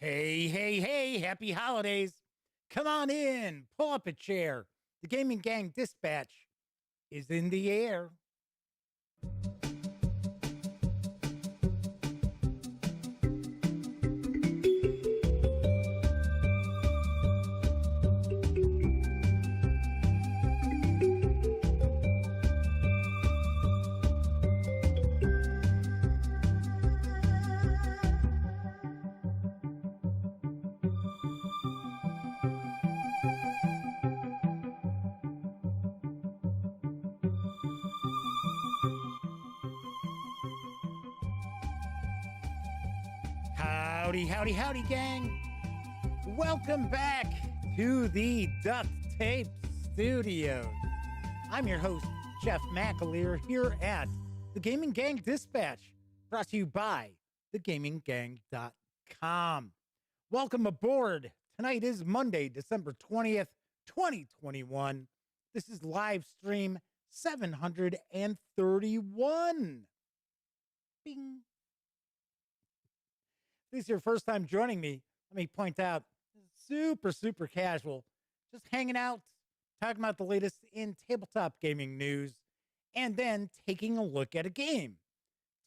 Hey, hey, hey, happy holidays. Come on in, pull up a chair. The Gaming Gang Dispatch is in the air. Howdy, howdy, howdy, gang. Welcome back to the Duct Tape Studios. I'm your host, Jeff McAleer, here at the Gaming Gang Dispatch, brought to you by thegaminggang.com. Welcome aboard. Tonight is Monday, December 20th, 2021. This is live stream 731. Bing. If this is your first time joining me, let me point out, super casual, just hanging out, talking about the latest in tabletop gaming news, and then taking a look at a game.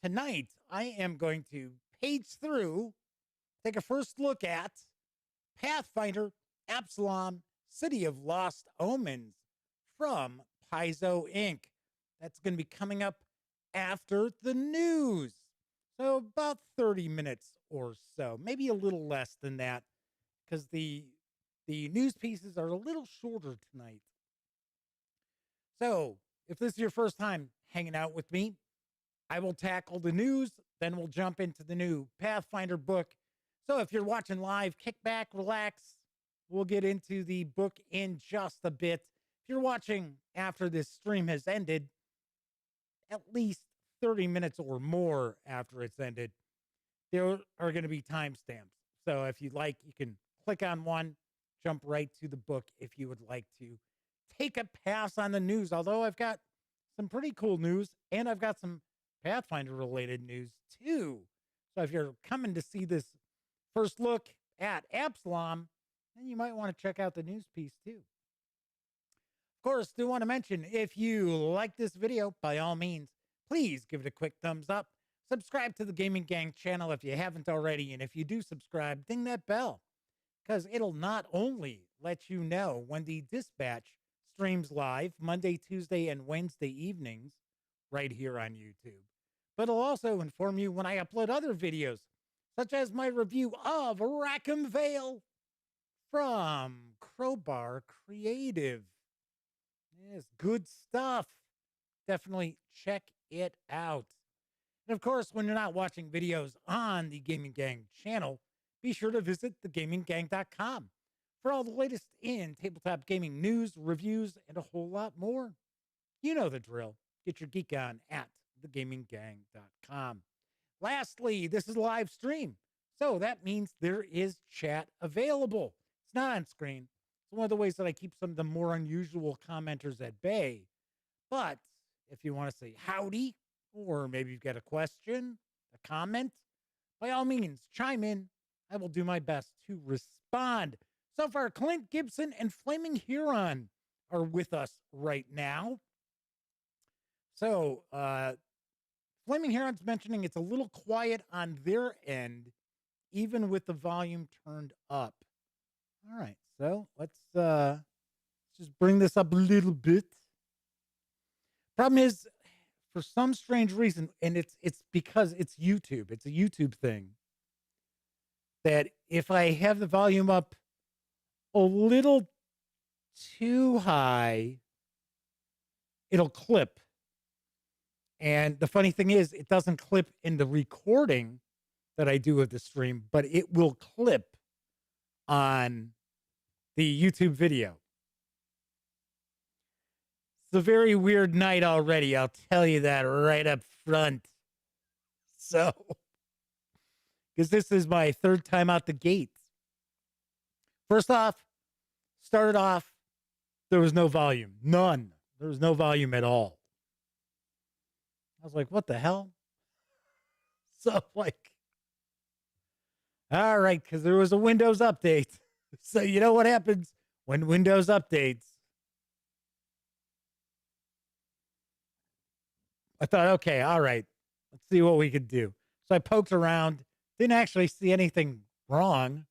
Tonight, I am going to page through, take a first look at Pathfinder Absalom, City of Lost Omens from Paizo Inc. That's going to be coming up after the news. So about 30 minutes or so, maybe a little less than that, because the news pieces are a little shorter tonight. So if this is your first time hanging out with me, I will tackle the news, then we'll jump into the new Pathfinder book. So if you're watching live, kick back, relax. We'll get into the book in just a bit. If you're watching after this stream has ended, at least 30 minutes or more after it's ended, there are going to be timestamps. So if you'd like, you can click on one, jump right to the book if you would like to take a pass on the news. Although I've got some pretty cool news and I've got some Pathfinder related news too. So if you're coming to see this first look at Absalom, then you might want to check out the news piece too. Of course, do want to mention, if you like this video, by all means, please give it a quick thumbs up. Subscribe to the Gaming Gang channel if you haven't already. And if you do subscribe, ding that bell, because it'll not only let you know when the Dispatch streams live Monday, Tuesday, and Wednesday evenings right here on YouTube, but it'll also inform you when I upload other videos, such as my review of Rackham Vale from Crowbar Creative. Yes, good stuff. Definitely check it out. And of course, when you're not watching videos on the Gaming Gang channel, be sure to visit thegaminggang.com for all the latest in tabletop gaming news, reviews, and a whole lot more. You know the drill. Get your geek on at thegaminggang.com. Lastly, this is a live stream, so that means there is chat available. It's not on screen. It's one of the ways that I keep some of the more unusual commenters at bay. But if you want to say howdy, or maybe you've got a question, a comment, by all means, chime in. I will do my best to respond. So far, Clint Gibson and Flaming Huron are with us right now. So, Flaming Huron's mentioning it's a little quiet on their end, even with the volume turned up. All right, so let's just bring this up a little bit. Problem is, for some strange reason, and it's because it's YouTube. It's a YouTube thing, that if I have the volume up a little too high, it'll clip. And the funny thing is, it doesn't clip in the recording that I do of the stream, but it will clip on the YouTube video. It's a very weird night already. I'll tell you that right up front. So, because this is my third time out the gates. First off, started off, there was no volume. None. There was no volume at all. I was like, what the hell? So, like, All right, because there was a Windows update. So you know what happens when Windows updates. I thought, okay, all right, let's see what we could do. So I poked around, didn't actually see anything wrong.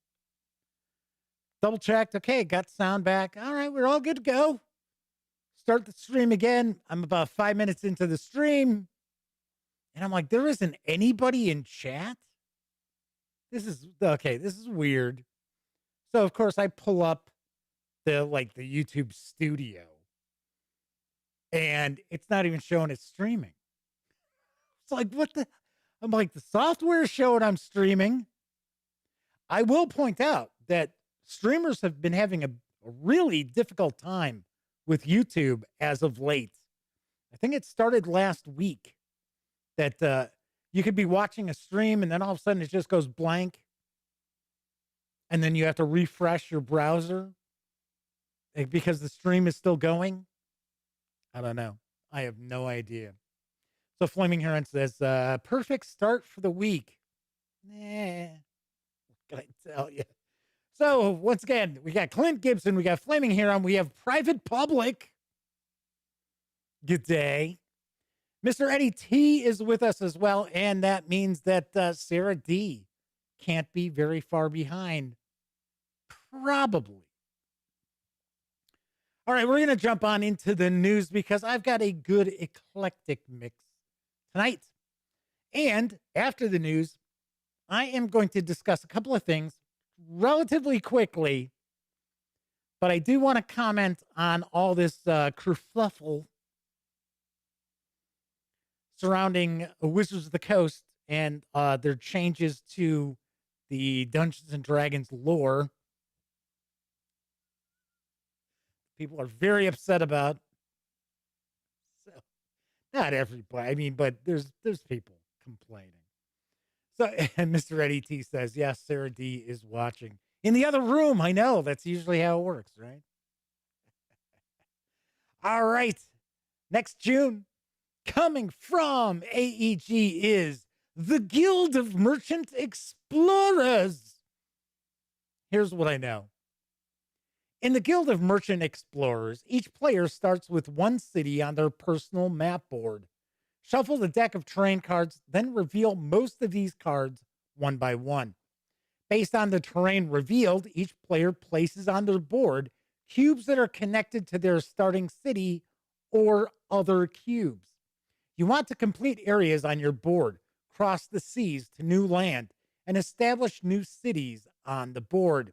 Double checked. Okay, got sound back. All right, we're all good to go. Start the stream again. I'm about 5 minutes into the stream. And I'm like, there isn't anybody in chat? This is okay, this is weird. So of course I pull up the YouTube studio. And it's not even showing it's streaming. It's like, what the? I'm like, the software is showing I'm streaming. I will point out that streamers have been having a really difficult time with YouTube as of late. I think it started last week that you could be watching a stream and then all of a sudden it just goes blank. And then you have to refresh your browser because the stream is still going. I don't know. I have no idea. So Flaming Heron says, perfect start for the week. Nah, what can I tell you? So once again, we got Clint Gibson, we got Flaming Heron, we have Private Public. Good day. Mr. Eddie T is with us as well, and that means that Sarah D can't be very far behind. Probably. All right, we're going to jump on into the news because I've got a good eclectic mix tonight. And after the news, I am going to discuss a couple of things relatively quickly, but I do want to comment on all this kerfuffle surrounding Wizards of the Coast and their changes to the Dungeons and Dragons lore. People are very upset about. So, not everybody, I mean, but there's people complaining. So, and Mr. Eddie T says, yes, Sarah D is watching in the other room. I know that's usually how it works, right? All right. Next June, coming from AEG is the Guild of Merchant Explorers. Here's what I know. In the Guild of Merchant Explorers, each player starts with one city on their personal map board. Shuffle the deck of terrain cards, then reveal most of these cards one by one. Based on the terrain revealed, each player places on their board cubes that are connected to their starting city or other cubes. You want to complete areas on your board, cross the seas to new land, and establish new cities on the board.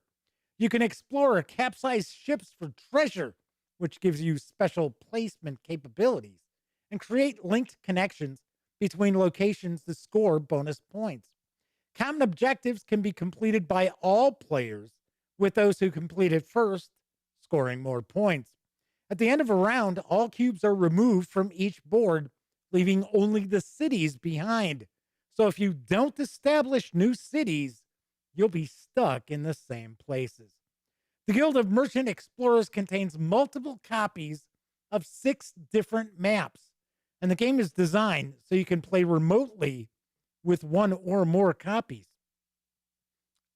You can explore capsized ships for treasure, which gives you special placement capabilities, and create linked connections between locations to score bonus points. Common objectives can be completed by all players, with those who complete it first scoring more points. At the end of a round, all cubes are removed from each board, leaving only the cities behind. So if you don't establish new cities, you'll be stuck in the same places. The Guild of Merchant Explorers contains multiple copies of 6 different maps, and the game is designed so you can play remotely with one or more copies,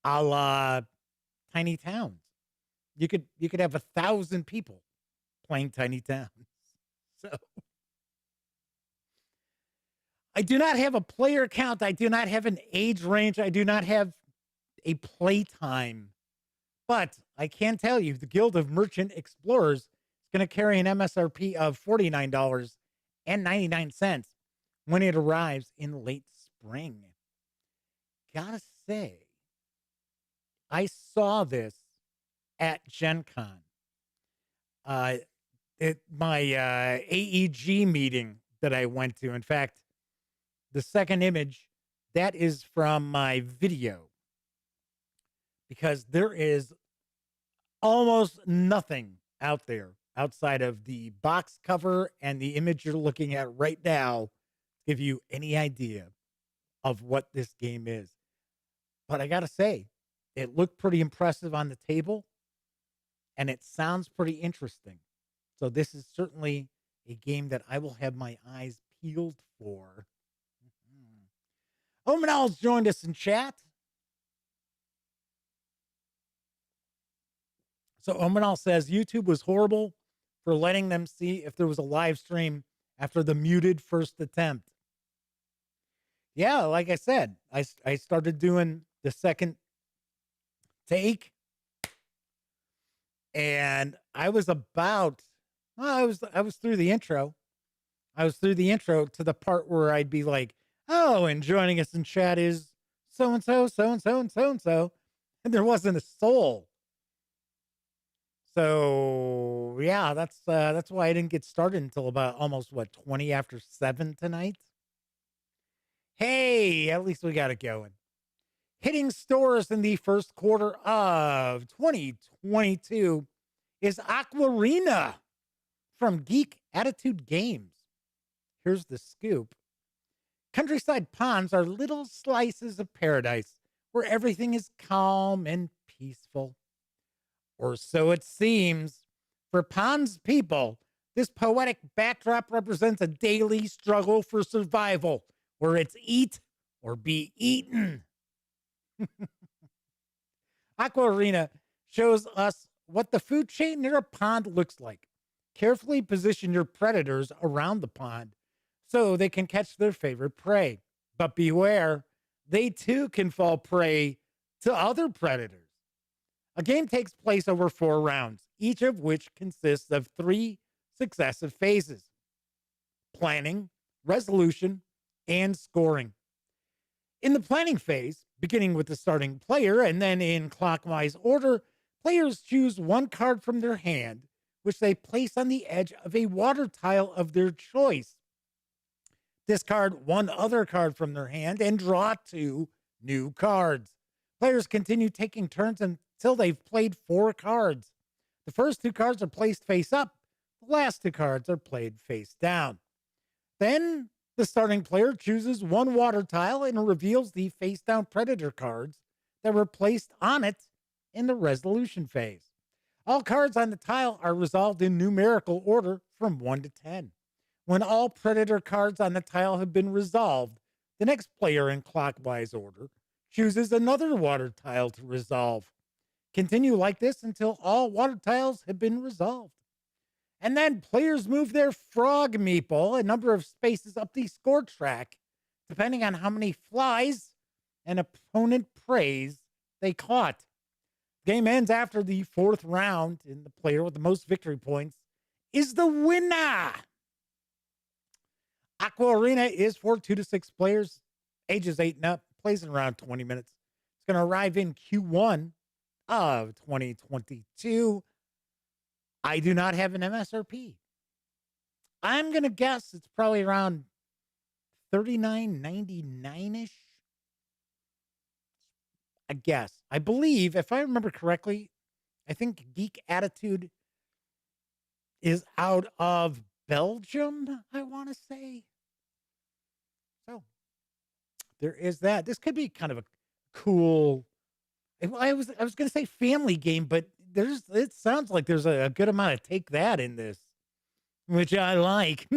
a la Tiny Towns. You could have 1,000 people playing Tiny Towns. So I do not have a player count. I do not have an age range. I do not have a play time. But I can tell you the Guild of Merchant Explorers is going to carry an MSRP of $49.99 when it arrives in late spring. Gotta say, I saw this at Gen Con. At my AEG meeting that I went to. In fact, the second image, that is from my video. Because there is almost nothing out there outside of the box cover and the image you're looking at right now to give you any idea of what this game is. But I got to say, it looked pretty impressive on the table, and it sounds pretty interesting. So this is certainly a game that I will have my eyes peeled for. Omenal's joined us in chat. So Omanal says YouTube was horrible for letting them see if there was a live stream after the muted first attempt. Yeah, like I said, I started doing the second take, and I was about well, I was through the intro. I was through the intro to the part where I'd be like, "Oh, and joining us in chat is so and so, so and so, and so and so," and there wasn't a soul. So yeah, that's why I didn't get started until about almost 20 after 7 tonight. Hey, at least we got it going. Hitting stores in the first quarter of 2022 is Aquarina from Geek Attitude Games. Here's the scoop. Countryside ponds are little slices of paradise where everything is calm and peaceful. Or so it seems. For ponds people, this poetic backdrop represents a daily struggle for survival where it's eat or be eaten. Aquarina shows us what the food chain near a pond looks like. Carefully position your predators around the pond so they can catch their favorite prey. But beware, they too can fall prey to other predators. A game takes place over 4 rounds, each of which consists of 3 successive phases: planning, resolution, and scoring. In the planning phase, beginning with the starting player and then in clockwise order, players choose 1 card from their hand, which they place on the edge of a water tile of their choice. Discard 1 other card from their hand and draw 2 new cards. Players continue taking turns until they've played 4 cards. The first 2 cards are placed face up. The last 2 cards are played face down. Then the starting player chooses 1 water tile and reveals the face down predator cards that were placed on it in the resolution phase. All cards on the tile are resolved in numerical order from 1 to 10. When all predator cards on the tile have been resolved, the next player in clockwise order chooses another water tile to resolve. Continue like this until all water tiles have been resolved. And then players move their frog meeple a number of spaces up the score track, depending on how many flies an opponent preys they caught. Game ends after the 4th round, and the player with the most victory points is the winner. Aquarina is for 2 to 6 players, ages 8 and up, plays in around 20 minutes. It's going to arrive in Q1 of 2022. I do not have an MSRP. I'm going to guess it's probably around $39.99-ish. I guess. I believe, if I remember correctly, I think Geek Attitude is out of Belgium, I want to say. So there is that. This could be kind of a cool. I was going to say family game, but it sounds like there's a good amount of take that in this, which I like.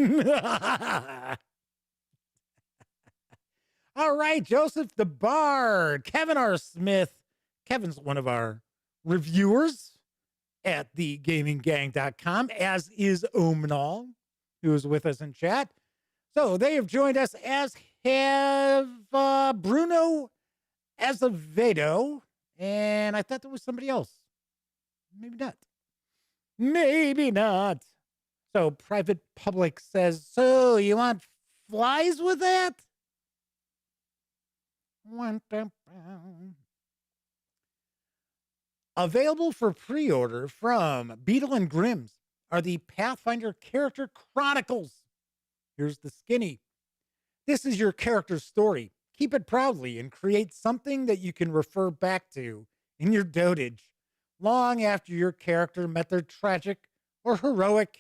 All right, Joseph the Bard, Kevin R. Smith. Kevin's one of our reviewers at thegaminggang.com, as is Omanal, who is with us in chat. So they have joined us, as have Bruno Azevedo, and I thought there was somebody else. Maybe not. Maybe not. So Private Public says, so you want flies with that? Available for pre-order from Beadle and Grimm's are the Pathfinder Character Chronicles. Here's the skinny. This is your character's story. Keep it proudly and create something that you can refer back to in your dotage long after your character met their tragic or heroically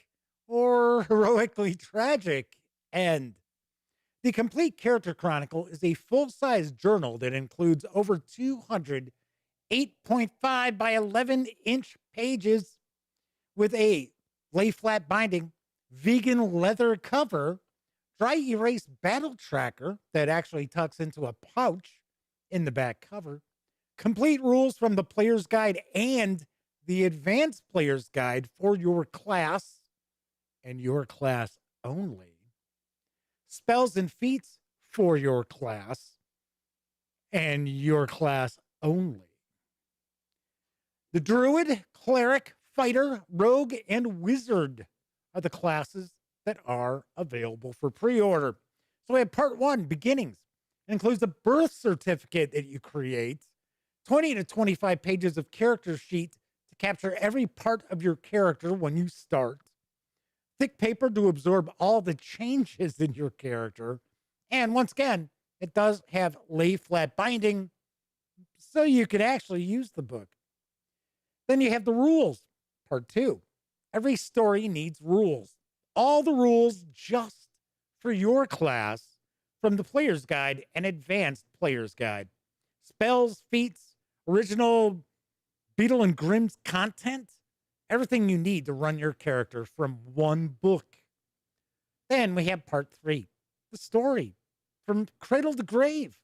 tragic end. The Complete Character Chronicle is a full-size journal that includes over 200 8.5 by 11-inch pages with a lay-flat binding, vegan leather cover, dry erase battle tracker that actually tucks into a pouch in the back cover, complete rules from the player's guide, and the advanced player's guide for your class and your class only, spells and feats for your class and your class only. The druid, cleric, fighter, rogue, and wizard are the classes that are available for pre-order. So we have part 1, beginnings. It includes a birth certificate that you create, 20 to 25 pages of character sheet to capture every part of your character when you start, thick paper to absorb all the changes in your character, and once again, it does have lay flat binding, so you could actually use the book. Then you have the rules, part 2. Every story needs rules. All the rules just for your class from the player's guide and advanced player's guide. Spells, feats, original Beadle and Grimm's content, everything you need to run your character from one book. Then we have part 3, the story from cradle to grave.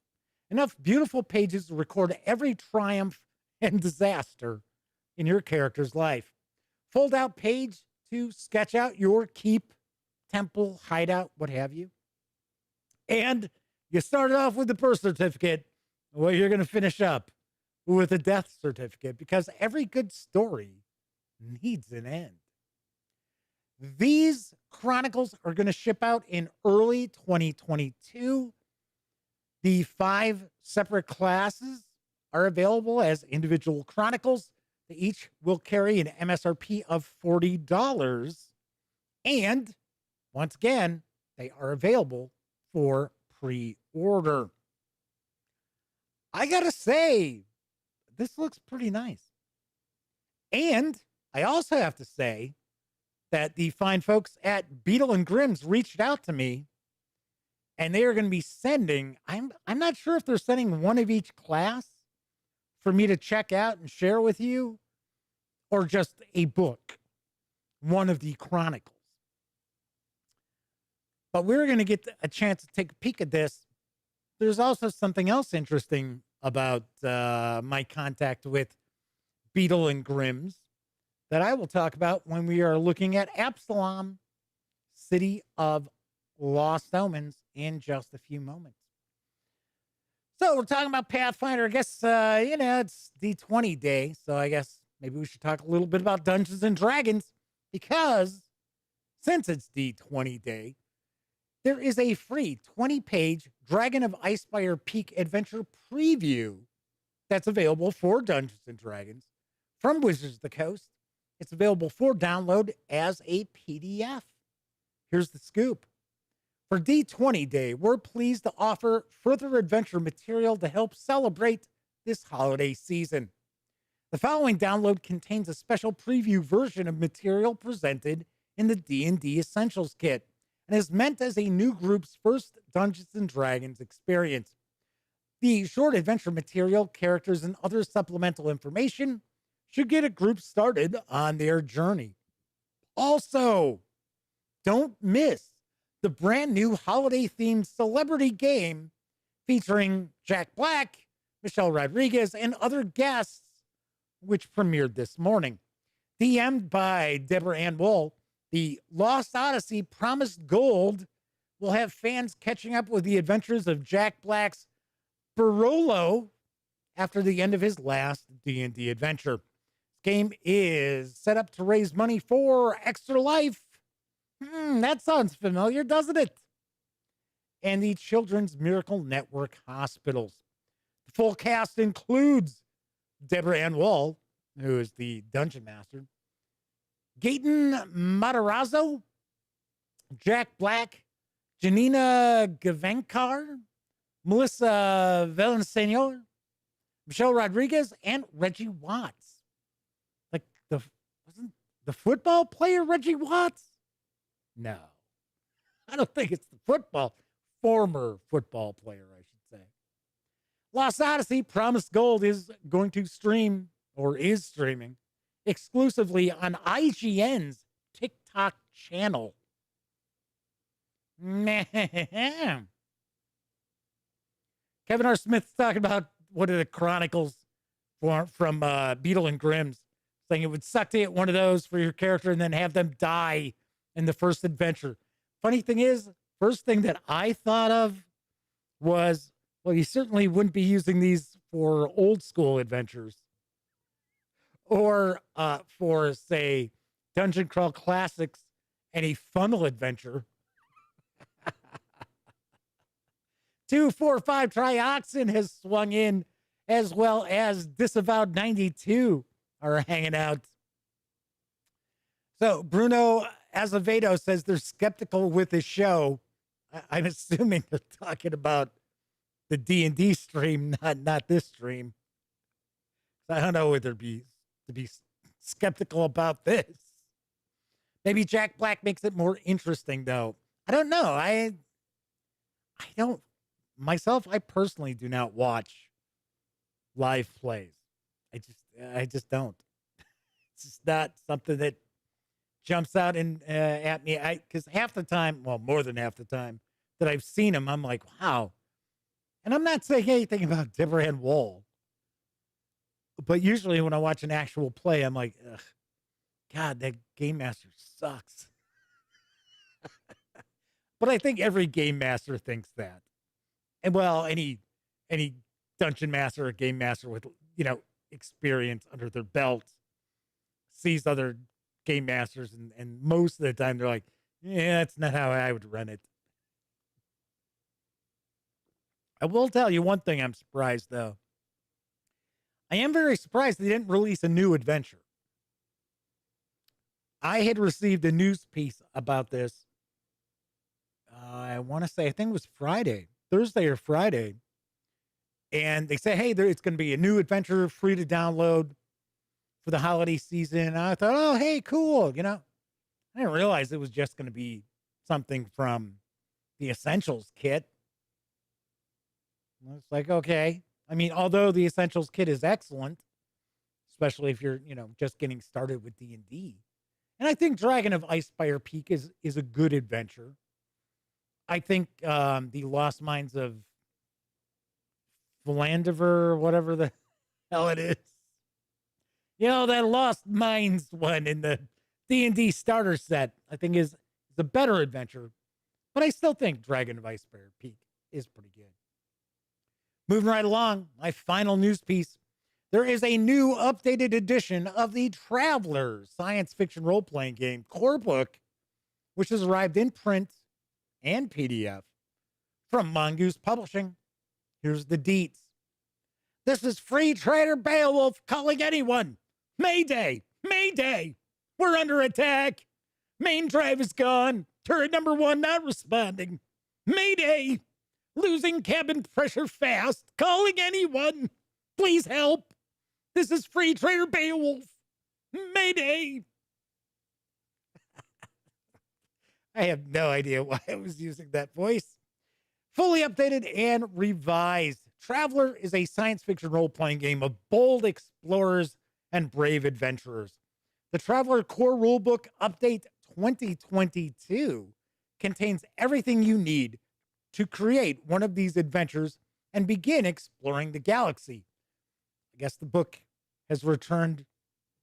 Enough beautiful pages to record every triumph and disaster in your character's life. Fold out page to sketch out your keep, temple, hideout, what have you. And you started off with the birth certificate. Well, you're going to finish up with a death certificate because every good story needs an end. These chronicles are going to ship out in early 2022. The 5 separate classes are available as individual chronicles. They each will carry an MSRP of $40. And once again, they are available for pre-order. I got to say, this looks pretty nice. And I also have to say that the fine folks at Beadle and Grimm's reached out to me, and they are going to be sending, I'm not sure if they're sending one of each class for me to check out and share with you, or just a book, one of the chronicles. But we're going to get a chance to take a peek at this. There's also something else interesting about my contact with Beadle and Grimm's that I will talk about when we are looking at Absalom, City of Lost Omens, in just a few moments. So we're talking about Pathfinder. I guess, it's D20 day. So I guess maybe we should talk a little bit about Dungeons and Dragons, because since it's D20 day, there is a free 20-page Dragon of Icefire Peak adventure preview that's available for Dungeons and Dragons from Wizards of the Coast. It's available for download as a PDF. Here's the scoop. For D20 Day, we're pleased to offer further adventure material to help celebrate this holiday season. The following download contains a special preview version of material presented in the D&D Essentials Kit and is meant as a new group's first Dungeons & Dragons experience. The short adventure material, characters, and other supplemental information should get a group started on their journey. Also, don't miss the brand new holiday-themed celebrity game featuring Jack Black, Michelle Rodriguez, and other guests, which premiered this morning. DM'd by Deborah Ann Wool, the Lost Odyssey Promised Gold will have fans catching up with the adventures of Jack Black's Barolo after the end of his last D&D adventure. This game is set up to raise money for Extra Life. That sounds familiar, doesn't it? And the Children's Miracle Network Hospitals. The full cast includes Deborah Ann Wool, who is the Dungeon Master, Gaten Matarazzo, Jack Black, Janina Gavenkar, Melissa Villaseñor, Michelle Rodriguez, and Reggie Watts. Like wasn't the football player Reggie Watts? No, I don't think it's the former football player, I should say. Lost Odyssey Promised Gold is going to stream, or is streaming, exclusively on IGN's TikTok channel. Kevin R. Smith's talking about what are the chronicles from Beadle and Grimm's. saying it would suck to get one of those for your character and then have them die in the first adventure. Funny thing is, first thing that I thought of was, well, you certainly wouldn't be using these for old school adventures or for, say, Dungeon Crawl Classics and a funnel adventure. 245 Trioxin has swung in, as well as Disavowed 92 are hanging out. So Bruno Azevedo says they're skeptical with the show. I'm assuming they're talking about the D&D stream, not this stream. I don't know whether to be skeptical about this. Maybe Jack Black makes it more interesting, though. I don't know. I don't myself. I personally do not watch live plays. I just don't. It's just not something that jumps out at me. Because half the time, well, more than half the time that I've seen them, I'm like, wow. And I'm not saying anything about Deborah Ann Woll, but usually when I watch an actual play, I'm like, ugh, God, that game master sucks. But I think every game master thinks that. And well, any dungeon master or game master with, experience under their belt sees other game masters, and most of the time they're like, yeah, that's not how I would run it. I will tell you one thing I'm surprised, though. I am very surprised they didn't release a new adventure. I had received a news piece about this. I want to say, I think it was Thursday or Friday. And they say, hey, it's going to be a new adventure, free to download for the holiday season. And I thought, oh, hey, cool. I didn't realize it was just going to be something from the Essentials kit. It's like, okay. I mean, although the Essentials kit is excellent, especially if you're, just getting started with D&D. And I think Dragon of Icespire Peak is a good adventure. I think the Lost Mines of Philandiver, whatever the hell it is. That Lost Mines one in the D&D starter set, I think is a better adventure. But I still think Dragon of Icespire Peak is pretty good. Moving right along, my final news piece. There is a new updated edition of the Traveler science fiction role-playing game core book, which has arrived in print and PDF from Mongoose Publishing. Here's the deets. This is Free Trader Beowulf calling anyone. Mayday! Mayday! We're under attack. Main drive is gone. Turret number 1 not responding. Mayday! Losing cabin pressure fast. Calling anyone. Please help. This is Free Trader Beowulf. Mayday! I have no idea why I was using that voice. Fully updated and revised. Traveler is a science fiction role-playing game of bold explorers and brave adventurers. The Traveler Core Rulebook Update 2022 contains everything you need to create one of these adventures and begin exploring the galaxy. I guess the book has returned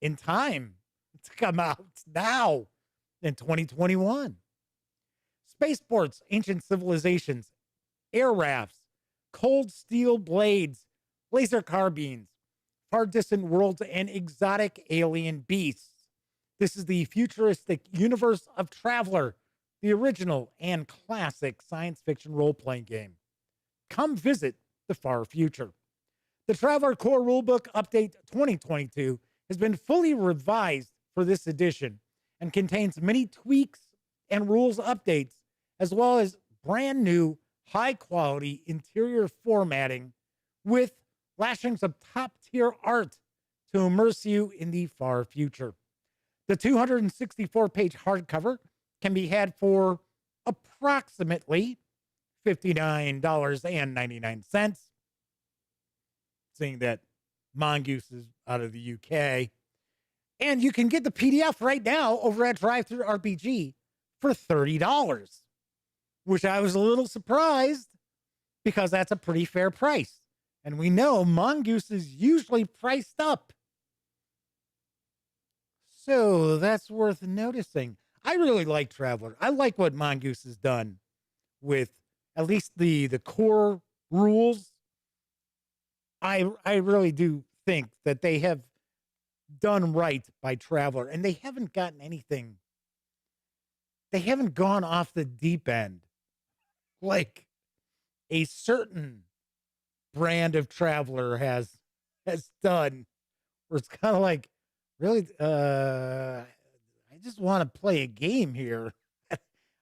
in time to come out now in 2021. Spaceports, ancient civilizations, air rafts, cold steel blades, laser carbines, far distant worlds, and exotic alien beasts. This is the futuristic universe of Traveler, the original and classic science fiction role-playing game. Come visit the far future. The Traveler Core Rulebook Update 2022 has been fully revised for this edition and contains many tweaks and rules updates, as well as brand new high-quality interior formatting with lashings of top-tier art to immerse you in the far future. The 264-page hardcover can be had for approximately $59.99, seeing that Mongoose is out of the UK. And you can get the PDF right now over at Drive-Thru RPG for $30, which I was a little surprised because that's a pretty fair price. And we know Mongoose is usually priced up. So that's worth noticing. I really like Traveler. I like what Mongoose has done with at least the core rules. I really do think that they have done right by Traveler, and they haven't gotten anything. They haven't gone off the deep end like a certain brand of Traveler has done, where it's kind of like, really, I just want to play a game here.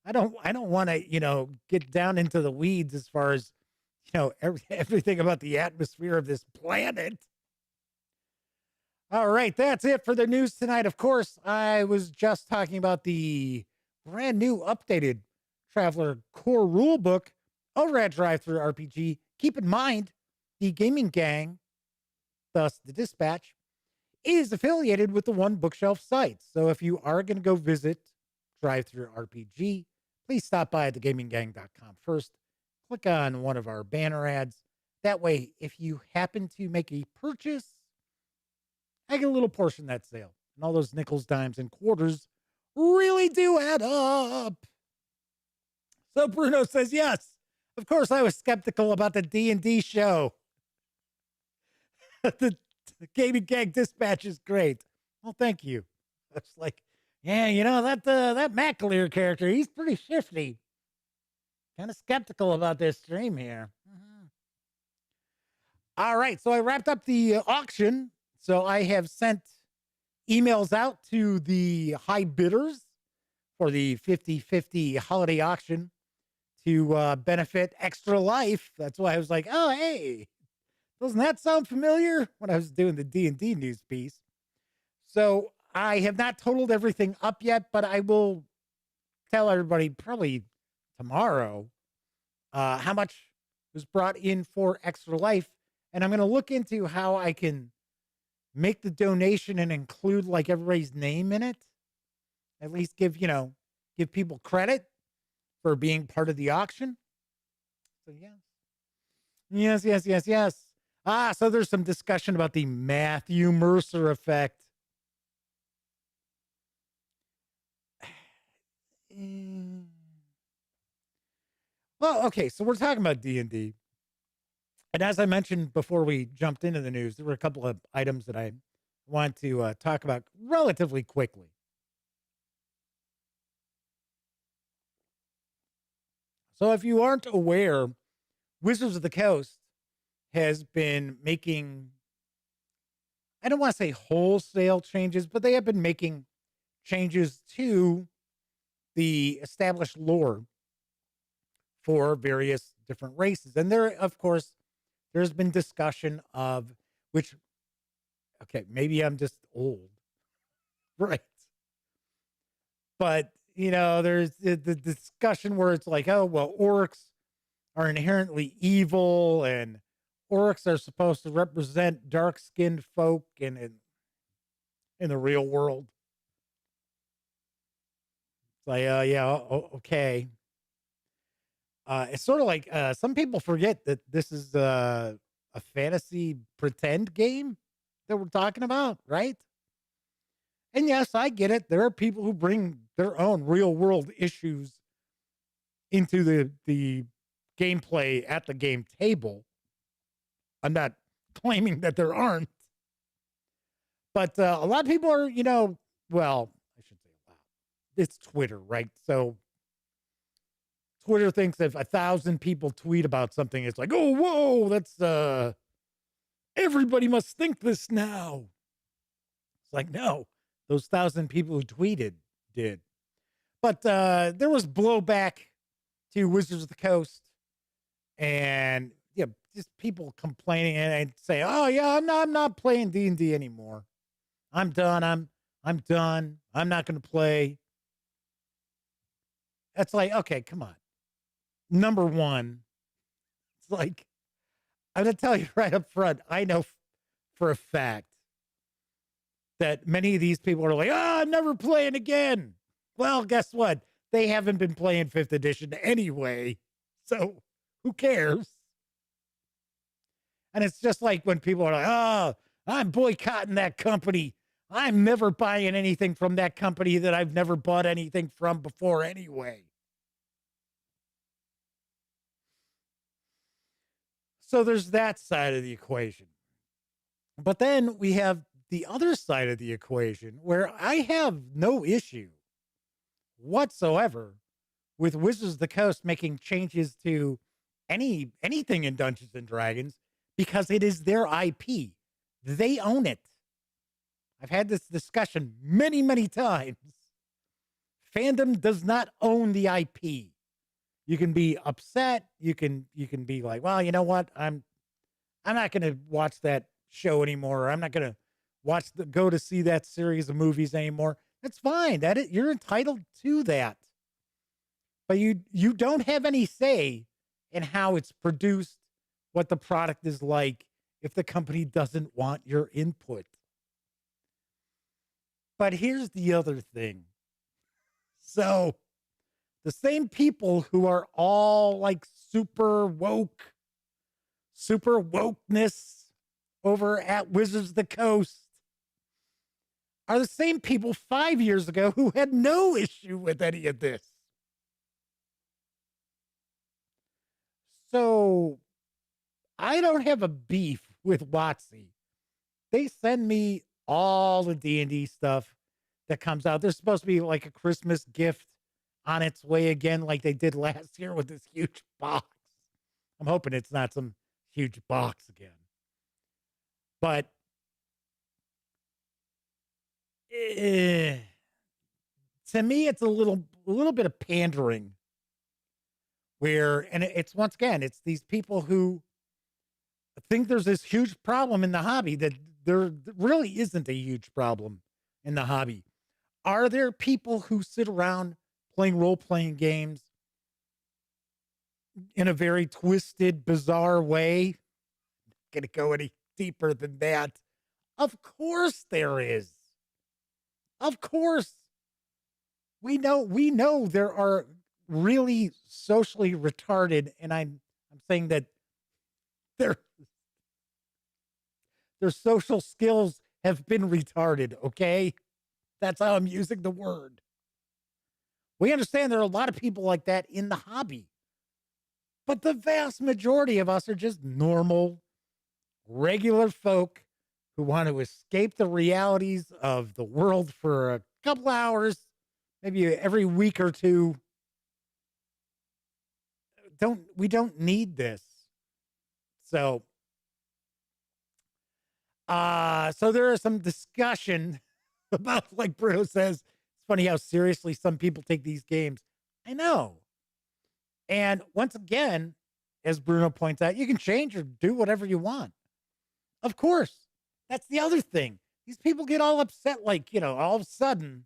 I don't want to, get down into the weeds as far as, everything about the atmosphere of this planet. All right, that's it for the news tonight. Of course, I was just talking about the brand new updated Traveler core rulebook over at Drive Through RPG. Keep in mind, the gaming gang, thus the Dispatch, is affiliated with the One Bookshelf site. So if you are going to go visit Drive Through RPG, please stop by thegaminggang.com first. Click on one of our banner ads. That way, if you happen to make a purchase, I get a little portion of that sale. And all those nickels, dimes, and quarters really do add up. So Bruno says, yes, of course I was skeptical about the D&D show. the Gaming Gang Dispatch is great. Well, thank you. I was like, yeah, that McAleer character, he's pretty shifty. Kind of skeptical about this stream here. Mm-hmm. All right, so I wrapped up the auction. So I have sent emails out to the high bidders for the 50/50 holiday auction to benefit Extra Life. That's why I was like, oh, hey, doesn't that sound familiar? When I was doing the D&D news piece. So I have not totaled everything up yet, but I will tell everybody probably tomorrow how much was brought in for Extra Life. And I'm going to look into how I can make the donation and include like everybody's name in it. At least give people credit for being part of the auction. So yes. So there's some discussion about the Matthew Mercer effect. Well, okay, so we're talking about D&D. And as I mentioned before we jumped into the news, there were a couple of items that I want to talk about relatively quickly. So if you aren't aware, Wizards of the Coast has been making, I don't want to say wholesale changes, but they have been making changes to the established lore for various different races. And there, of course, there's been discussion of which, okay, maybe I'm just old, right? But, there's the discussion where it's like, oh, well, orcs are inherently evil and orcs are supposed to represent dark-skinned folk in the real world. It's like, okay. It's sort of like some people forget that this is a fantasy pretend game that we're talking about, right? And yes, I get it. There are people who bring their own real world issues into the gameplay at the game table. I'm not claiming that there aren't. But a lot of people are, well, I should say a lot. It's Twitter, right? So Twitter thinks if 1,000 people tweet about something, it's like, oh, whoa, that's everybody must think this now. It's like, no, those 1,000 people who tweeted did. But there was blowback to Wizards of the Coast, and just people complaining and say, oh yeah, I'm not playing D&D anymore. I'm done. I'm done. I'm not going to play. It's like, okay, come on. Number one, it's like, I'm going to tell you right up front, I know for a fact that many of these people are like, I'm never playing again. Well, guess what? They haven't been playing 5th edition anyway. So who cares? And it's just like when people are like, oh, I'm boycotting that company. I'm never buying anything from that company that I've never bought anything from before anyway. So there's that side of the equation. But then we have the other side of the equation where I have no issue whatsoever with Wizards of the Coast making changes to anything in Dungeons and Dragons because it is their IP. They own it. I've had this discussion many, many times. Fandom does not own the IP. You can be upset. You can be like, well, you know what? I'm not going to watch that show anymore. Or I'm not going to go to see that series of movies anymore. That's fine. You're entitled to that. But you don't have any say in how it's produced, what the product is like, if the company doesn't want your input. But here's the other thing. So the same people who are all like super wokeness over at Wizards of the Coast are the same people 5 years ago who had no issue with any of this. So I don't have a beef with WotC. They send me all the D&D stuff that comes out. There's supposed to be like a Christmas gift on its way again, like they did last year with this huge box. I'm hoping it's not some huge box again. But to me, it's a little bit of pandering and it's once again, it's these people who think there's this huge problem in the hobby that there really isn't a huge problem in the hobby. Are there people who sit around playing role-playing games in a very twisted, bizarre way? I'm not going to go any deeper than that. Of course there is. Of course. We know there are really socially retarded, and I'm saying that their social skills have been retarded, okay? That's how I'm using the word. We understand there are a lot of people like that in the hobby. But the vast majority of us are just normal, regular folk who want to escape the realities of the world for a couple hours, maybe every week or two. We don't need this. So there is some discussion about, like Bruno says, it's funny how seriously some people take these games. I know. And once again, as Bruno points out, you can change or do whatever you want. Of course. That's the other thing. These people get all upset, like, all of a sudden,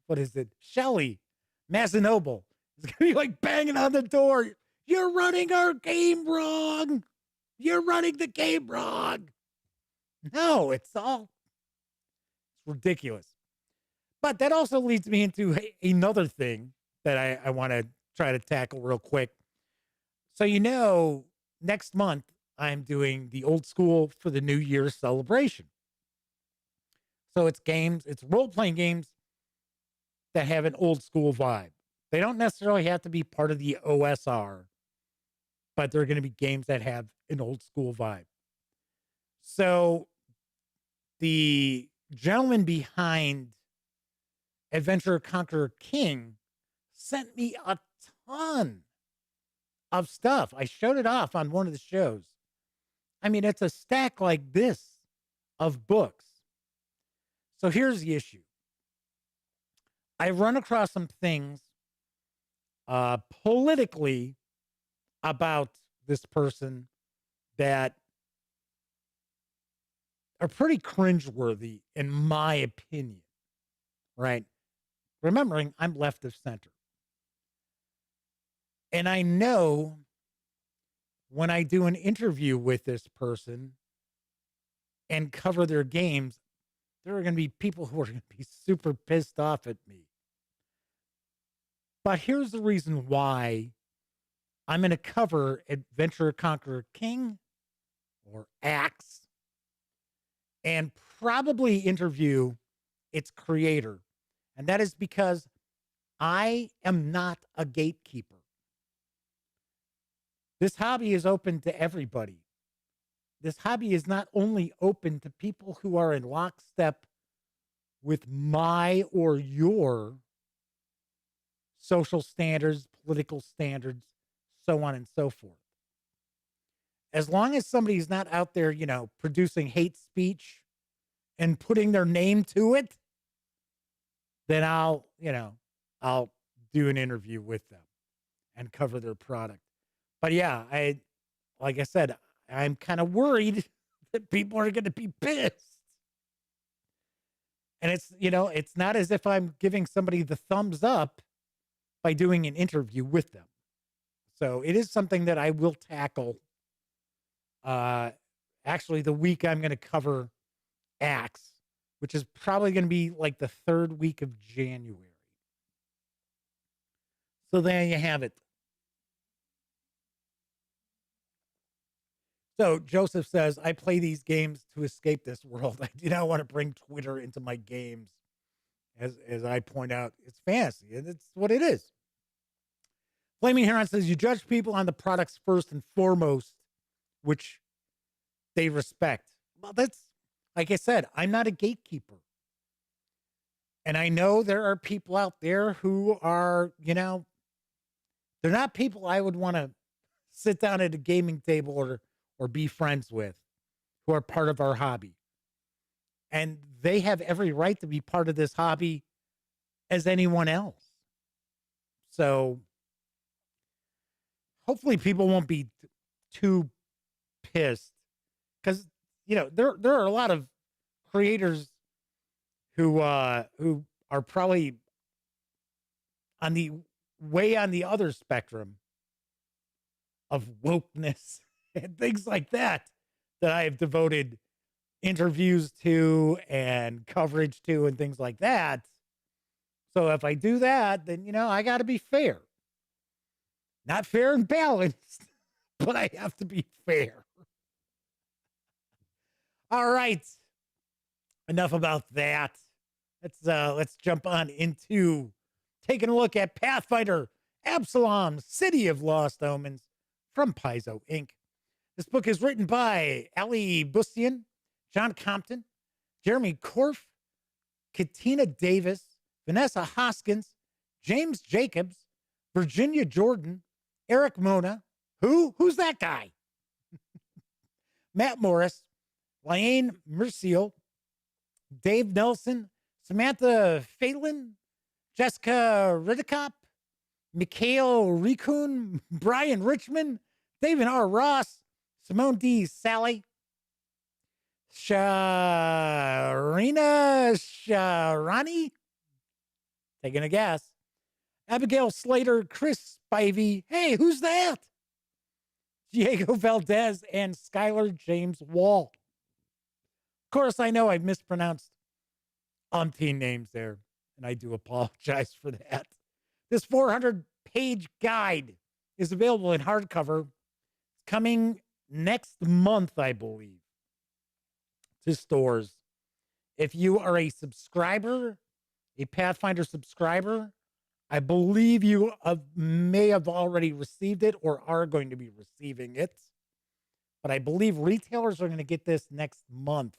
what is it? Shelley Mazanoble is going to be like banging on the door. You're running our game wrong. You're running the game wrong. No, it's ridiculous. But that also leads me into another thing that I want to try to tackle real quick. So, next month, I'm doing the old school for the New Year's celebration. So it's role-playing games that have an old school vibe. They don't necessarily have to be part of the OSR, but they're going to be games that have an old school vibe. So the gentleman behind Adventurer Conqueror King sent me a ton of stuff. I showed it off on one of the shows. I mean, it's a stack like this of books. So here's the issue. I run across some things politically about this person that are pretty cringeworthy, in my opinion, right? Remembering I'm left of center. And I know when I do an interview with this person and cover their games, there are going to be people who are going to be super pissed off at me. But here's the reason why I'm going to cover Adventurer Conqueror King or Axe and probably interview its creator. And that is because I am not a gatekeeper. This hobby is open to everybody. This hobby is not only open to people who are in lockstep with my or your social standards, political standards, so on and so forth. As long as somebody's not out there, producing hate speech and putting their name to it, then I'll do an interview with them and cover their product. But yeah, like I said, I'm kind of worried that people are going to be pissed. And it's not as if I'm giving somebody the thumbs up by doing an interview with them. So it is something that I will tackle. Actually, the week I'm going to cover Axe, which is probably going to be like the third week of January. So there you have it. So Joseph says, I play these games to escape this world. I do not want to bring Twitter into my games. As I point out, it's fantasy, and it's what it is. Flaming Heron says, you judge people on the products first and foremost, which they respect. Well, that's, like I said, I'm not a gatekeeper. And I know there are people out there who are, they're not people I would want to sit down at a gaming table or be friends with, who are part of our hobby. And they have every right to be part of this hobby as anyone else. So hopefully people won't be too pissed, because there are a lot of creators who are probably on the other spectrum of wokeness and things like that I have devoted interviews to and coverage to and things like that. So if I do that, then, I got to be fair. Not fair and balanced, but I have to be fair. All right. Enough about that. Let's jump on into taking a look at Pathfinder Absalom, City of Lost Omens from Paizo Inc. This book is written by Ali Bustian, John Compton, Jeremy Korf, Katina Davis, Vanessa Hoskins, James Jacobs, Virginia Jordan, Eric Mona. Who's that guy? Matt Morris, Lane Merciel, Dave Nelson, Samantha Phelan, Jessica Ridicop, Mikhail Rikun, Brian Richmond, David R. Ross, Simone D. Sally, Sharina Sharani, taking a guess, Abigail Slater, Chris Spivey, hey, who's that? Diego Valdez, and Skylar James Wall. Of course, I know I've mispronounced umpteen names there, and I do apologize for that. This 400-page guide is available in hardcover. It's coming next month, I believe, to stores. If you are a subscriber, a Pathfinder subscriber, I believe you may have already received it or are going to be receiving it. But I believe retailers are going to get this next month.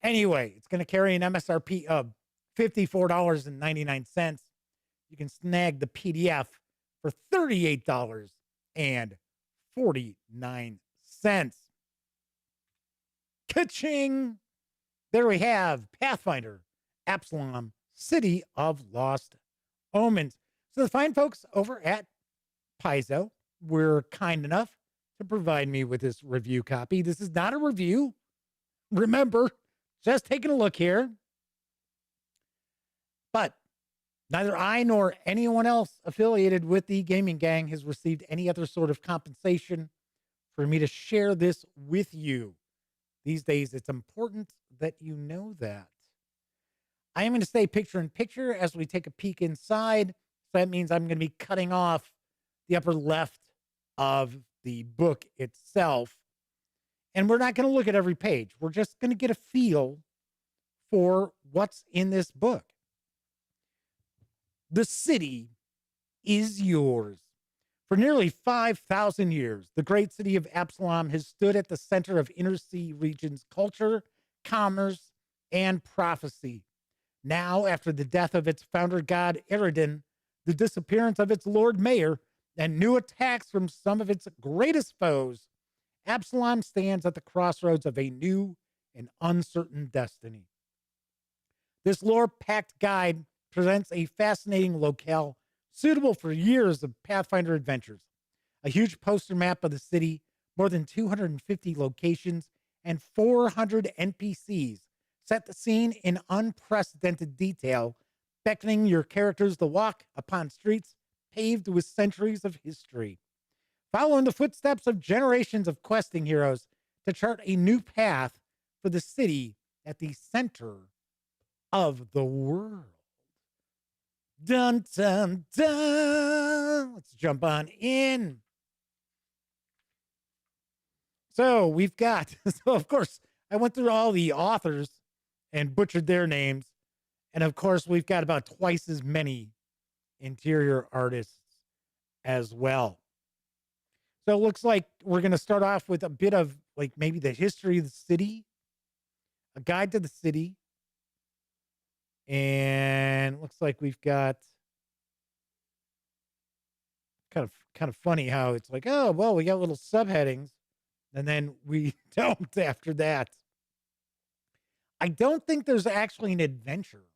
Anyway, it's going to carry an MSRP of $54.99. You can snag the PDF for $38.49. Ka-ching! There we have Pathfinder Absalom, City of Lost Omens. So the fine folks over at Paizo were kind enough to provide me with this review copy. This is not a review. Remember, just taking a look here. But neither I nor anyone else affiliated with the gaming gang has received any other sort of compensation for me to share this with you. These days, it's important that you know that. I am going to stay picture in picture as we take a peek inside. So that means I'm going to be cutting off the upper left of the book itself. And we're not going to look at every page. We're just going to get a feel for what's in this book. The city is yours. For nearly 5,000 years, the great city of Absalom has stood at the center of Inner Sea region's culture, commerce, and prophecy. Now, after the death of its founder god Eridan, the disappearance of its Lord Mayor, and new attacks from some of its greatest foes, Absalom stands at the crossroads of a new and uncertain destiny. This lore-packed guide presents a fascinating locale suitable for years of Pathfinder adventures. A huge poster map of the city, more than 250 locations, and 400 NPCs set the scene in unprecedented detail, beckoning your characters to walk upon streets paved with centuries of history. Follow in the footsteps of generations of questing heroes to chart a new path for the city at the center of the world. Dun, dun, dun. Let's jump on in. So we've got, so of course, I went through all the authors and butchered their names. And of course, we've got about twice as many interior artists as well. So it looks like we're going to start off with a bit of like maybe the history of the city, a guide to the city. And it looks like we've got kind of funny how it's like, oh, well, we got little subheadings and then we don't after that. I don't think there's actually an adventure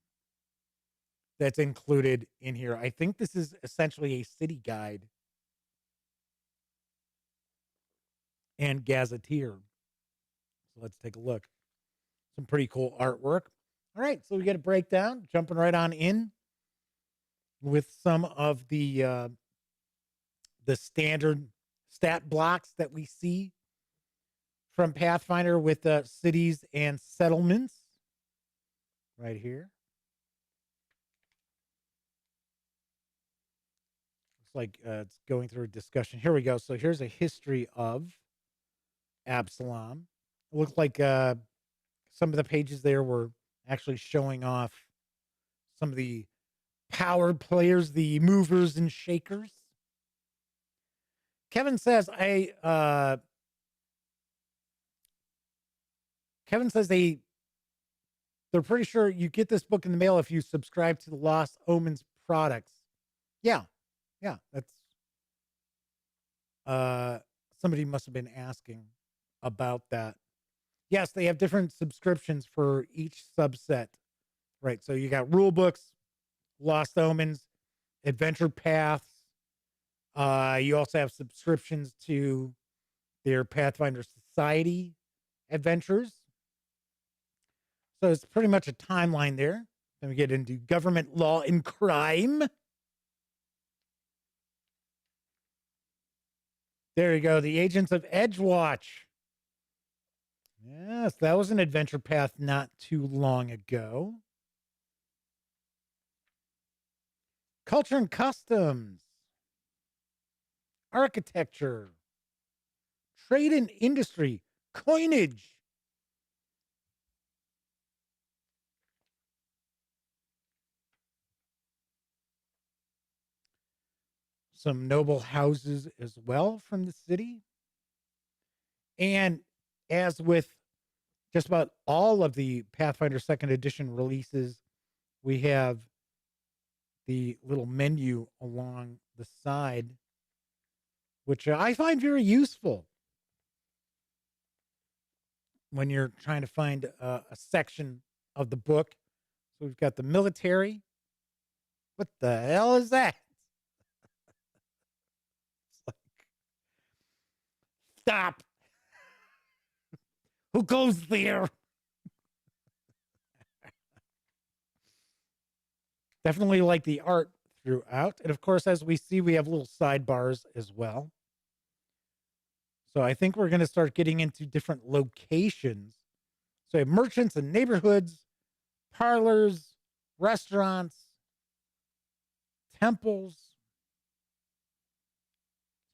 that's included in here. I think this is essentially a city guide and gazetteer. So let's take a look. Some pretty cool artwork. All right, so we get a breakdown, jumping right on in with some of the standard stat blocks that we see from Pathfinder with cities and settlements right here. Looks like it's going through a discussion. Here we go. So here's a history of Absalom. It looks like some of the pages there were actually showing off some of the power players, the movers and shakers. Kevin says they're pretty sure you get this book in the mail if you subscribe to the Lost Omens products. Yeah. That's somebody must have been asking about that. Yes, they have different subscriptions for each subset. Right. So you got rule books, Lost Omens, Adventure Paths. You also have subscriptions to their Pathfinder Society adventures. So it's pretty much a timeline there. Then we get into government law and crime. There you go. The Agents of Edgewatch. Yes, that was an adventure path not too long ago. Culture and customs. Architecture. Trade and industry. Coinage. Some noble houses as well from the city. And as with just about all of the Pathfinder 2nd Edition releases, we have the little menu along the side, which I find very useful when you're trying to find a section of the book. So we've got the military. What the hell is that? Stop. Who goes there? Definitely like the art throughout. And of course, as we see, we have little sidebars as well. So I think we're going to start getting into different locations. So we have merchants and neighborhoods, parlors, restaurants, temples.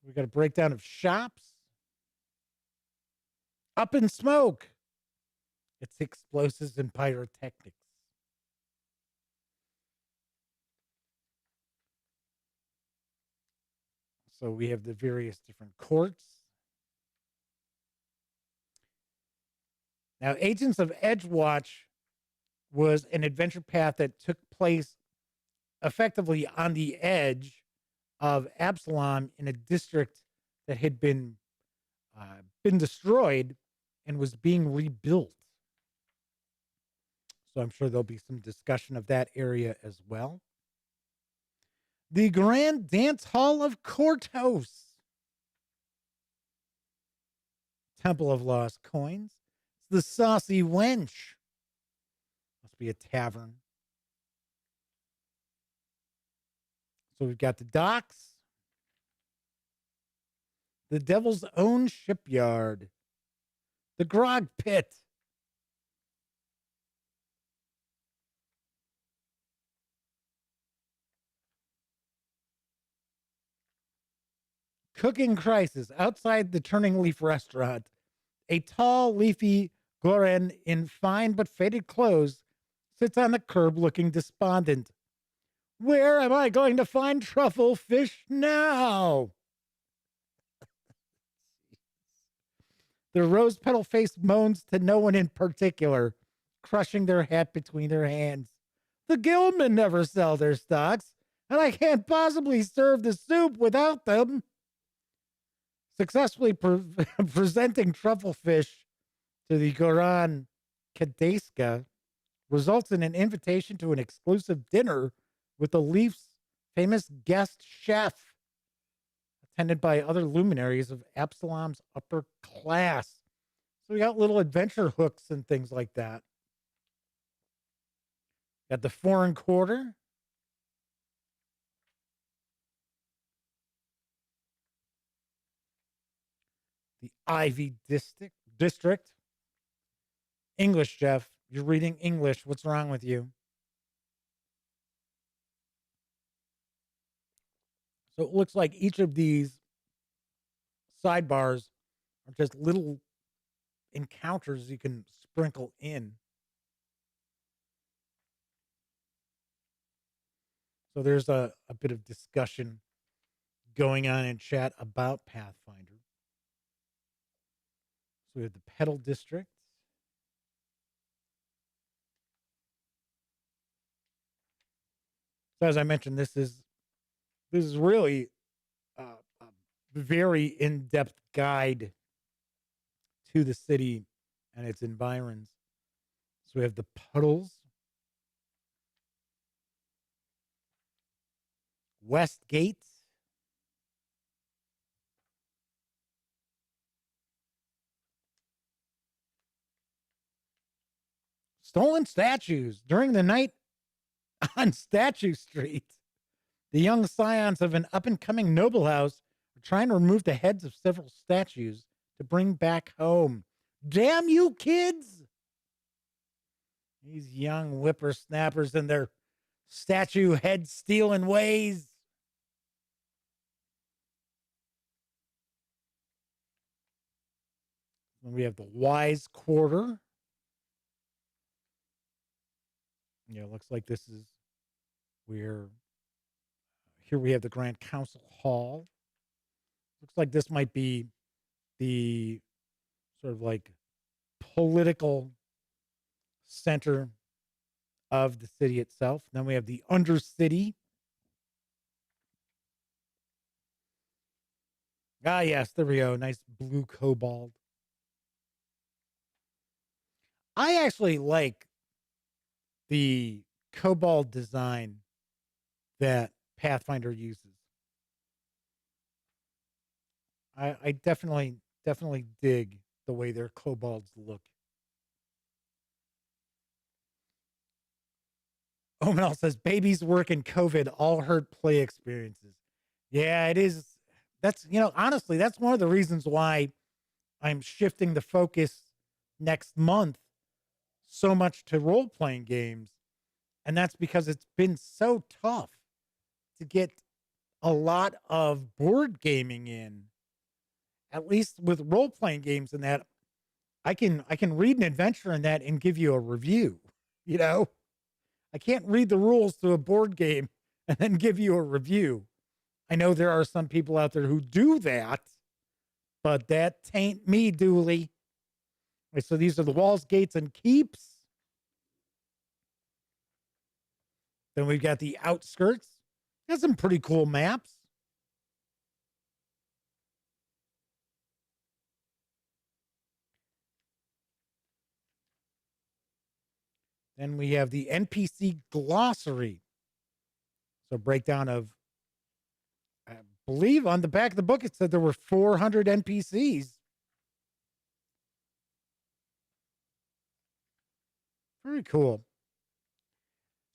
We've got a breakdown of shops. Up in smoke. It's explosives and pyrotechnics. So we have the various different courts. Now, Agents of Edgewatch was an adventure path that took place effectively on the edge of Absalom in a district that had been destroyed and was being rebuilt. So I'm sure there'll be some discussion of that area as well. The Grand Dance Hall of Courthouse. Temple of Lost Coins. It's the Saucy Wench. Must be a tavern. So we've got the docks. The Devil's Own Shipyard. The Grog Pit. Cooking Crisis outside the Turning Leaf restaurant. A tall, leafy Goren in fine but faded clothes sits on the curb looking despondent. Where am I going to find truffle fish now? The rose petal face moans to no one in particular, crushing their hat between their hands. The Gilman never sell their stocks, and I can't possibly serve the soup without them. Successfully presenting truffle fish to the Goran Kadeska results in an invitation to an exclusive dinner with the Leafs' famous guest chef, attended by other luminaries of Absalom's upper class. So we got little adventure hooks and things like that. Got the Foreign Quarter. The Ivy District. English, Jeff. You're reading English. What's wrong with you? So it looks like each of these sidebars are just little encounters you can sprinkle in. So there's a bit of discussion going on in chat about Pathfinder. So we have the Petal District. So as I mentioned, this is really a very in-depth guide to the city and its environs. So we have the Puddles, Westgate, stolen statues during the night on Statue Street. The young scions of an up-and-coming noble house are trying to remove the heads of several statues to bring back home. Damn you, kids! These young whippersnappers and their statue head stealing ways. Then we have the Wise Quarter. Yeah, looks like this is where here we have the Grand Council Hall. Looks like this might be the sort of like political center of the city itself. Then we have the Undercity. Ah, yes, there we go. Nice blue cobalt. I actually like the cobalt design that Pathfinder uses. I definitely dig the way their kobolds look. Omenal says babies work in COVID all hurt play experiences. Yeah, it is. That's, honestly, that's one of the reasons why I'm shifting the focus next month so much to role playing games. And that's because it's been so tough to get a lot of board gaming in, at least with role playing games, and that I can read an adventure in that and give you a review. You know, I can't read the rules to a board game and then give you a review. I know there are some people out there who do that, but that tain't me, Dooley. Right, so these are the walls, gates, and keeps. Then we've got the outskirts. Got some pretty cool maps. Then we have the NPC glossary. So breakdown of, I believe on the back of the book, it said there were 400 NPCs. Very cool.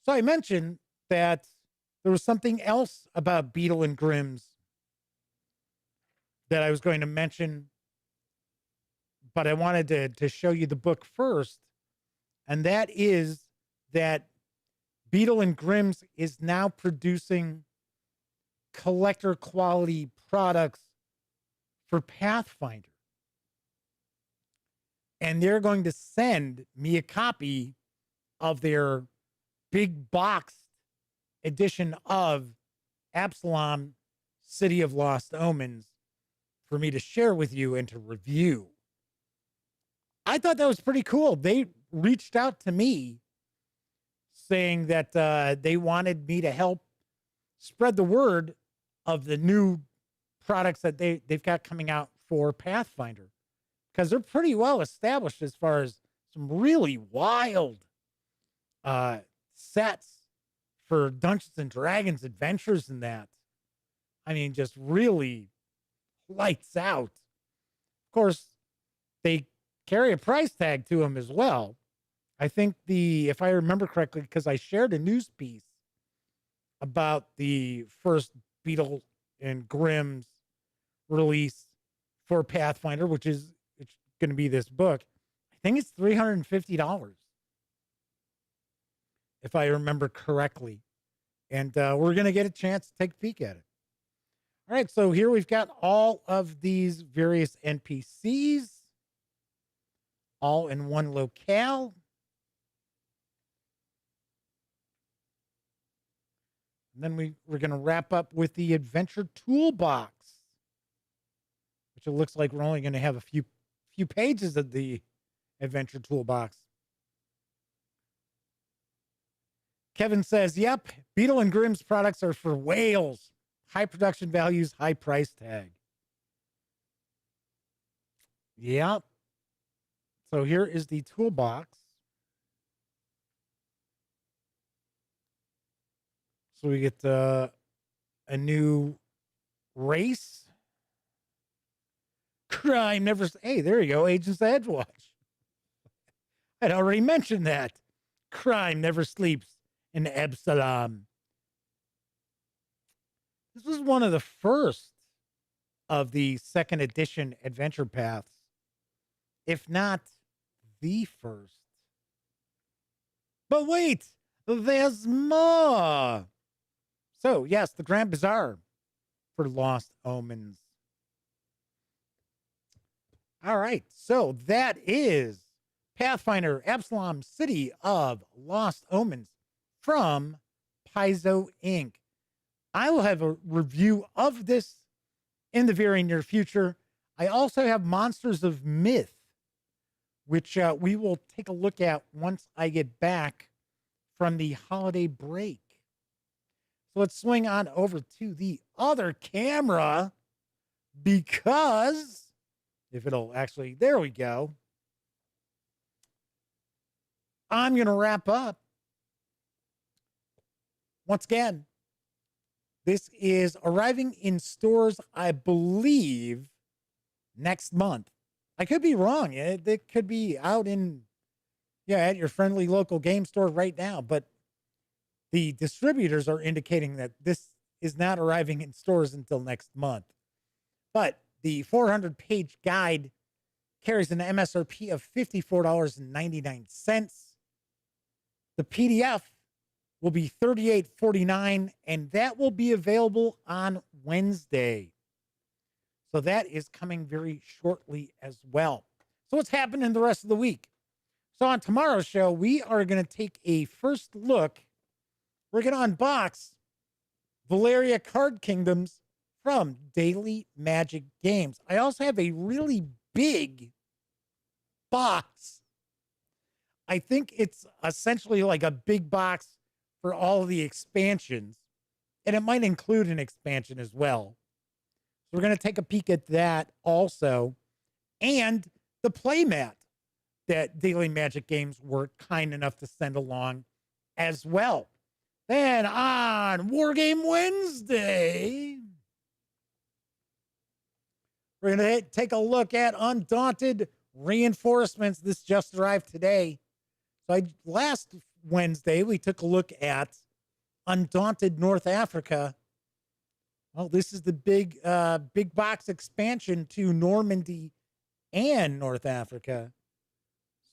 So I mentioned that there was something else about Beadle and Grimm's that I was going to mention, but I wanted to show you the book first. And that is that Beadle and Grimm's is now producing collector quality products for Pathfinder. And they're going to send me a copy of their big box edition of Absalom, City of Lost Omens, for me to share with you and to review. I thought that was pretty cool. They reached out to me saying that they wanted me to help spread the word of the new products that they've got coming out for Pathfinder, because they're pretty well established as far as some really wild sets for Dungeons and Dragons adventures and that. I mean, just really lights out. Of course, they carry a price tag to them as well. I think if I remember correctly, because I shared a news piece about the first Beadle and Grimm's release for Pathfinder, which is it's going to be this book. I think it's $350, if I remember correctly. And we're going to get a chance to take a peek at it. All right, so here we've got all of these various NPCs all in one locale. And then we're going to wrap up with the adventure toolbox, which it looks like we're only going to have a few pages of the adventure toolbox. Kevin says, yep, Beadle and Grimm's products are for whales. High production values, high price tag. Yep. So here is the toolbox. So we get a new race. Crime never... Hey, there you go, Agents of Edgewatch. I'd already mentioned that. Crime never sleeps in Absalom. This was one of the first of the second edition adventure paths, if not the first. But wait, there's more. So, yes, the Grand Bazaar for Lost Omens. All right, so that is Pathfinder Absalom, City of Lost Omens from Paizo Inc. I will have a review of this in the very near future. I also have Monsters of Myth, which we will take a look at once I get back from the holiday break. So let's swing on over to the other camera, because if it'll actually, there we go. I'm going to wrap up. Once again, this is arriving in stores, I believe, next month. I could be wrong. It could be out at your friendly local game store right now. But the distributors are indicating that this is not arriving in stores until next month. But the 400-page guide carries an MSRP of $54.99. The PDF will be $38.49, and that will be available on Wednesday. So that is coming very shortly as well. So what's happening the rest of the week? So on tomorrow's show, we are going to take a first look. We're going to unbox Valeria Card Kingdoms from Daily Magic Games. I also have a really big box. I think it's essentially like a big box for all of the expansions, and it might include an expansion as well. So we're going to take a peek at that also, and the playmat that Daily Magic Games were kind enough to send along as well. Then on Wargame Wednesday, we're going to take a look at Undaunted Reinforcements. This just arrived today. So last Wednesday, we took a look at Undaunted North Africa. Well, this is the big box expansion to Normandy and North Africa.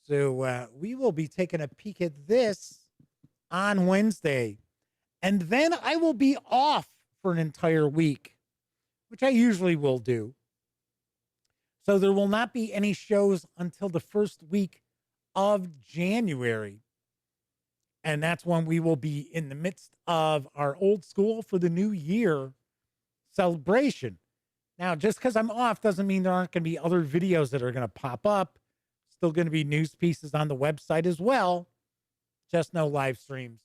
So we will be taking a peek at this on Wednesday. And then I will be off for an entire week, which I usually will do. So there will not be any shows until the first week of January. And that's when we will be in the midst of our old school for the new year celebration. Now, just because I'm off doesn't mean there aren't going to be other videos that are going to pop up. Still going to be news pieces on the website as well. Just no live streams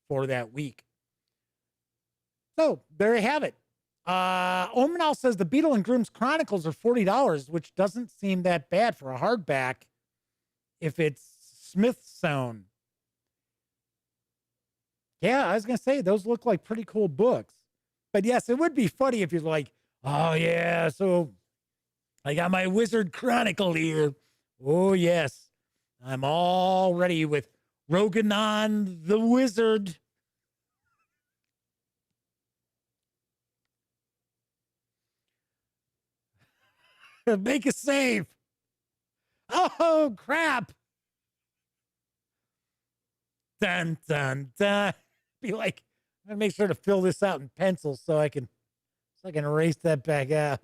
for that week. So there you have it. Omenal says the Beadle and Grimm's Chronicles are $40, which doesn't seem that bad for a hardback if it's Smithsonian. Yeah, I was going to say, those look like pretty cool books. But yes, it would be funny if you're like, oh, yeah, so I got my Wizard Chronicle here. Oh, yes, I'm all ready with Roganon the Wizard. Make a save. Oh, crap. Dun, dun, dun. Be like, I'm going to make sure to fill this out in pencil so I can erase that back out.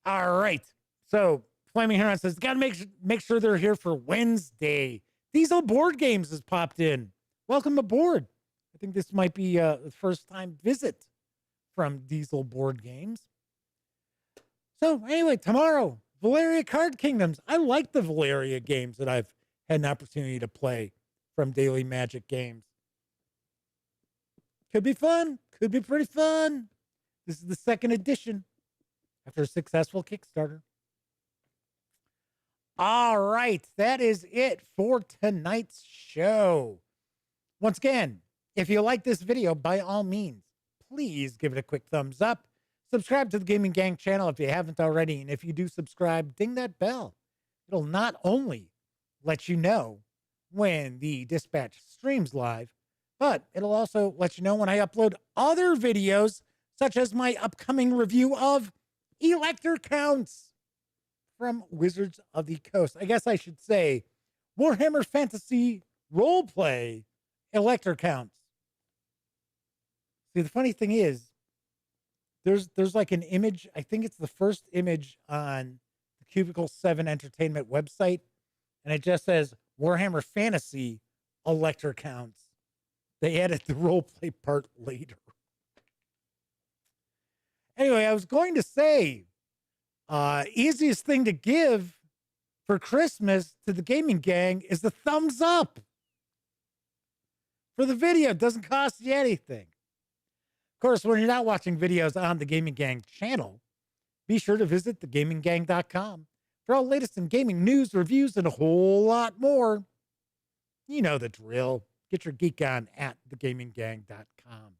All right. So Flaming Heron says, got to make sure they're here for Wednesday. Diesel Board Games has popped in. Welcome aboard. I think this might be the first time visit from Diesel Board Games. So anyway, tomorrow, Valeria Card Kingdoms. I like the Valeria games that I've had an opportunity to play from Daily Magic Games. Could be fun. Could be pretty fun. This is the second edition after a successful Kickstarter. All right. That is it for tonight's show. Once again, if you like this video, by all means, please give it a quick thumbs up. Subscribe to the Gaming Gang channel if you haven't already. And if you do subscribe, ding that bell. It'll not only let you know when the Dispatch streams live, but it'll also let you know when I upload other videos, such as my upcoming review of Elector Counts from Wizards of the Coast. I guess I should say Warhammer Fantasy Roleplay Elector Counts. See, the funny thing is, there's like an image. I think it's the first image on the Cubicle 7 Entertainment website, and it just says Warhammer Fantasy Elector Counts. They added the roleplay part later. Anyway, I was going to say, easiest thing to give for Christmas to the Gaming Gang is the thumbs up for the video. It doesn't cost you anything. Of course, when you're not watching videos on the Gaming Gang channel, be sure to visit thegaminggang.com for all the latest in gaming news, reviews, and a whole lot more. You know the drill. Get your geek on at thegaminggang.com.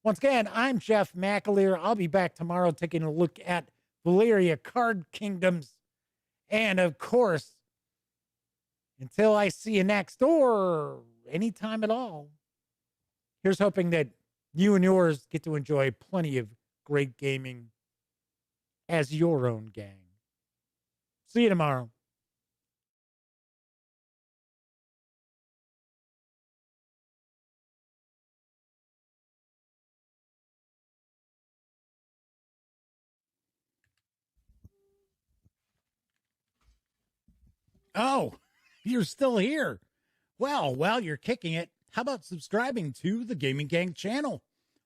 Once again, I'm Jeff McAleer. I'll be back tomorrow taking a look at Valeria Card Kingdoms. And of course, until I see you next or anytime at all, here's hoping that you and yours get to enjoy plenty of great gaming as your own gang. See you tomorrow. Oh, you're still here. Well, while you're kicking it, how about subscribing to the Gaming Gang channel?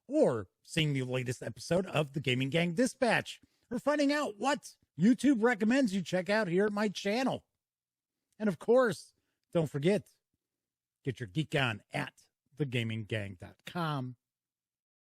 Or seeing the latest episode of the Gaming Gang Dispatch? Or finding out what YouTube recommends you check out here at my channel? And of course, don't forget, get your geek on at thegaminggang.com.